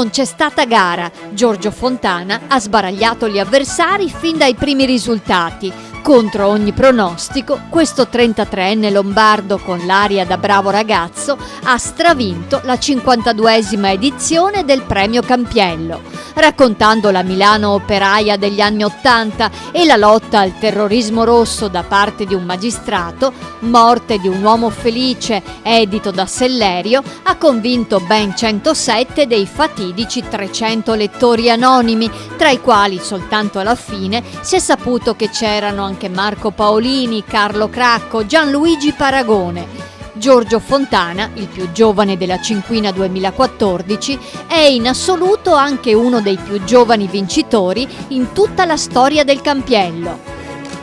Non c'è stata gara. Giorgio Fontana ha sbaragliato gli avversari fin dai primi risultati. Contro ogni pronostico, questo 33enne lombardo con l'aria da bravo ragazzo ha stravinto la 52esima edizione del Premio Campiello. Raccontando la Milano operaia degli anni '80 e la lotta al terrorismo rosso da parte di un magistrato, Morte di un uomo felice, edito da Sellerio, ha convinto ben 107 dei fatidici 300 lettori anonimi, tra i quali soltanto alla fine si è saputo che c'erano anche Marco Paolini, Carlo Cracco, Gianluigi Paragone. Giorgio Fontana, il più giovane della Cinquina 2014, è in assoluto anche uno dei più giovani vincitori in tutta la storia del Campiello.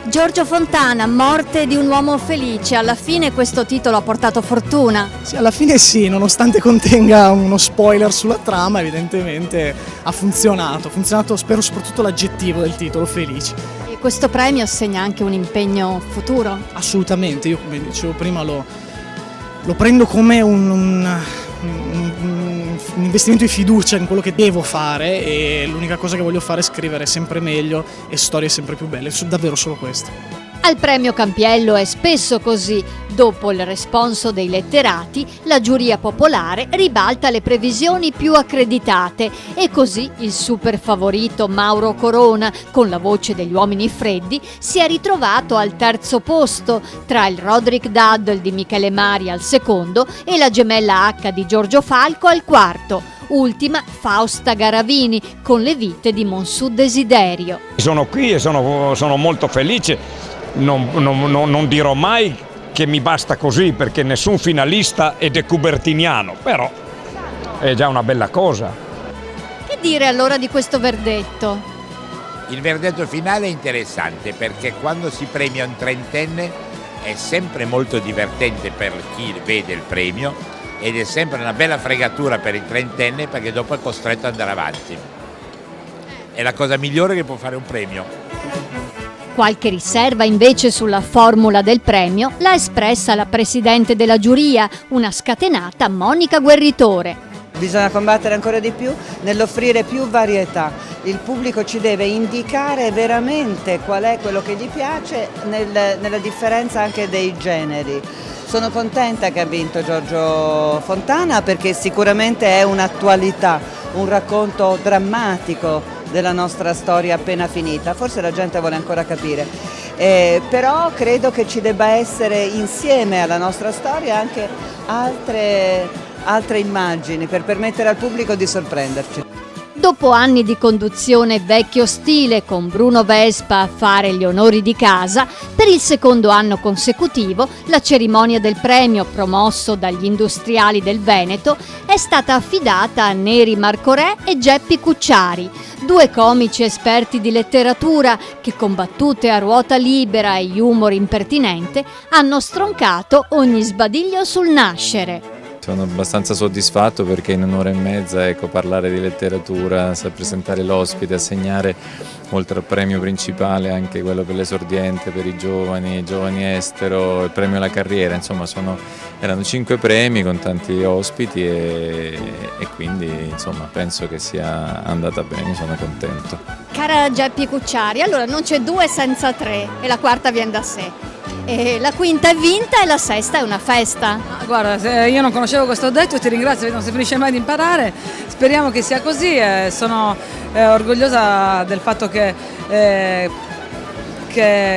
Giorgio Fontana, Morte di un uomo felice, alla fine questo titolo ha portato fortuna? Sì, alla fine sì, nonostante contenga uno spoiler sulla trama, evidentemente ha funzionato, spero soprattutto l'aggettivo del titolo, felice. E questo premio assegna anche un impegno futuro? Assolutamente, io come dicevo prima lo prendo come un investimento di fiducia in quello che devo fare, e l'unica cosa che voglio fare è scrivere sempre meglio e storie sempre più belle, davvero solo questo. Al Premio Campiello è spesso così. Dopo il responso dei letterati, la giuria popolare ribalta le previsioni più accreditate e così il super favorito Mauro Corona, con la voce degli Uomini Freddi, si è ritrovato al terzo posto, tra il Roderick Duddle di Michele Mari al secondo e la gemella H di Giorgio Falco al quarto. Ultima Fausta Garavini con Le vite di Monsù Desiderio. Sono qui e sono molto felice. Non dirò mai che mi basta così, perché nessun finalista è decubertiniano, però è già una bella cosa. Che dire allora di questo verdetto? Il verdetto finale è interessante perché quando si premia un trentenne è sempre molto divertente per chi vede il premio ed è sempre una bella fregatura per il trentenne perché dopo è costretto ad andare avanti. È la cosa migliore che può fare un premio. Qualche riserva invece sulla formula del premio l'ha espressa la presidente della giuria, una scatenata Monica Guerritore. Bisogna combattere ancora di più nell'offrire più varietà. Il pubblico ci deve indicare veramente qual è quello che gli piace nella differenza anche dei generi. Sono contenta che ha vinto Giorgio Fontana perché sicuramente è un'attualità, un racconto drammatico della nostra storia appena finita. Forse la gente vuole ancora capire, però credo che ci debba essere insieme alla nostra storia anche altre immagini per permettere al pubblico di sorprenderci. Dopo anni di conduzione vecchio stile con Bruno Vespa a fare gli onori di casa, per il secondo anno consecutivo la cerimonia del premio, promosso dagli industriali del Veneto, è stata affidata a Neri Marcorè e Geppi Cucciari, due comici esperti di letteratura che, con battute a ruota libera e humor impertinente, hanno stroncato ogni sbadiglio sul nascere. Sono abbastanza soddisfatto perché in un'ora e mezza parlare di letteratura, presentare l'ospite, assegnare oltre al premio principale anche quello per l'esordiente, per i giovani estero, il premio alla carriera, insomma erano 5 premi con tanti ospiti e quindi insomma penso che sia andata bene, sono contento. Cara Geppi Cucciari, allora non c'è 2 senza 3 e la quarta viene da sé. E la quinta è vinta e la sesta è una festa. Guarda, io non conoscevo questo detto, ti ringrazio, non si finisce mai di imparare, speriamo che sia così, sono orgogliosa del fatto che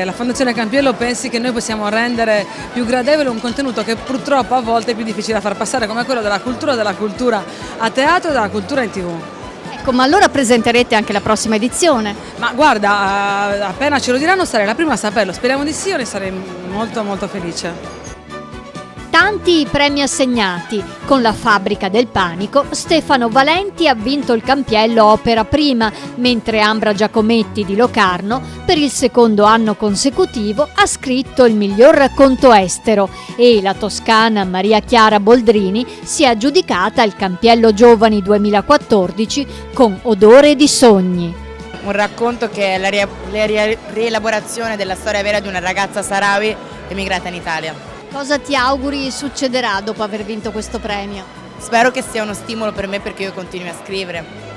la Fondazione Campiello pensi che noi possiamo rendere più gradevole un contenuto che purtroppo a volte è più difficile da far passare, come quello della cultura a teatro e della cultura in TV. Ecco, ma allora presenterete anche la prossima edizione? Ma guarda, appena ce lo diranno sarei la prima a saperlo, speriamo di sì, io ne sarei molto molto felice. Tanti i premi assegnati. Con La fabbrica del panico, Stefano Valenti ha vinto il Campiello Opera Prima, mentre Ambra Giacometti di Locarno, per il secondo anno consecutivo, ha scritto il miglior racconto estero e la toscana Maria Chiara Boldrini si è aggiudicata il Campiello Giovani 2014 con Odore di sogni. Un racconto che è la rielaborazione della storia vera di una ragazza saharawi emigrata in Italia. Cosa ti auguri succederà dopo aver vinto questo premio? spero che sia uno stimolo per me perché io continui a scrivere.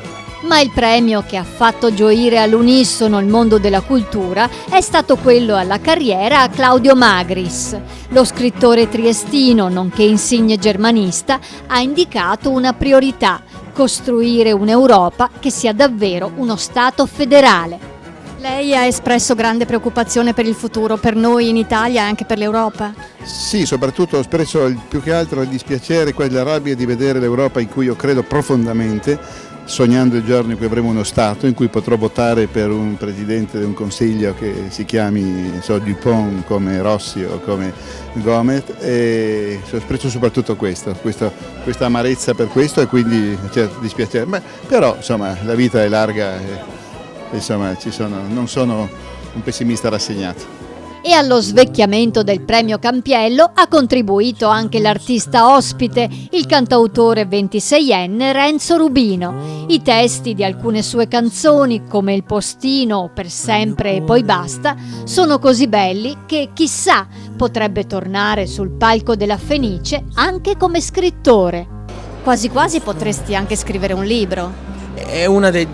Ma il premio che ha fatto gioire all'unisono il mondo della cultura è stato quello alla carriera a Claudio Magris. Lo scrittore triestino, nonché insigne germanista, ha indicato una priorità: costruire un'Europa che sia davvero uno Stato federale. Lei ha espresso grande preoccupazione per il futuro, per noi in Italia e anche per l'Europa? Sì, soprattutto ho espresso più che altro il dispiacere, quella rabbia di vedere l'Europa in cui io credo profondamente, sognando il giorno in cui avremo uno Stato, in cui potrò votare per un presidente di un consiglio che si chiami Dupont come Rossi o come Gomez, e ho espresso soprattutto questa amarezza per questo, e quindi dispiacere. Però insomma la vita è larga e insomma non sono un pessimista rassegnato. E allo svecchiamento del premio Campiello ha contribuito anche l'artista ospite, il cantautore 26enne Renzo Rubino. I testi di alcune sue canzoni, come Il postino o Per sempre e poi basta, sono così belli che chissà potrebbe tornare sul palco della Fenice anche come scrittore. Quasi quasi potresti anche scrivere un libro. È uno dei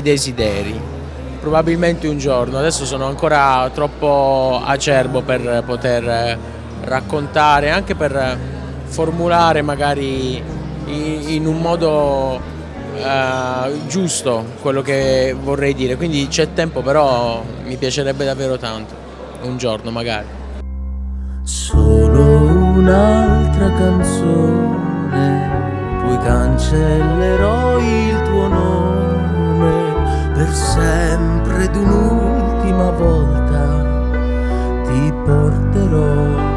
desideri. Probabilmente un giorno, adesso sono ancora troppo acerbo per poter raccontare, anche per formulare magari in un modo giusto quello che vorrei dire, quindi c'è tempo, però mi piacerebbe davvero tanto, un giorno magari. Solo un'altra canzone, poi cancellerò il tuo nome per sempre, ed un'ultima volta ti porterò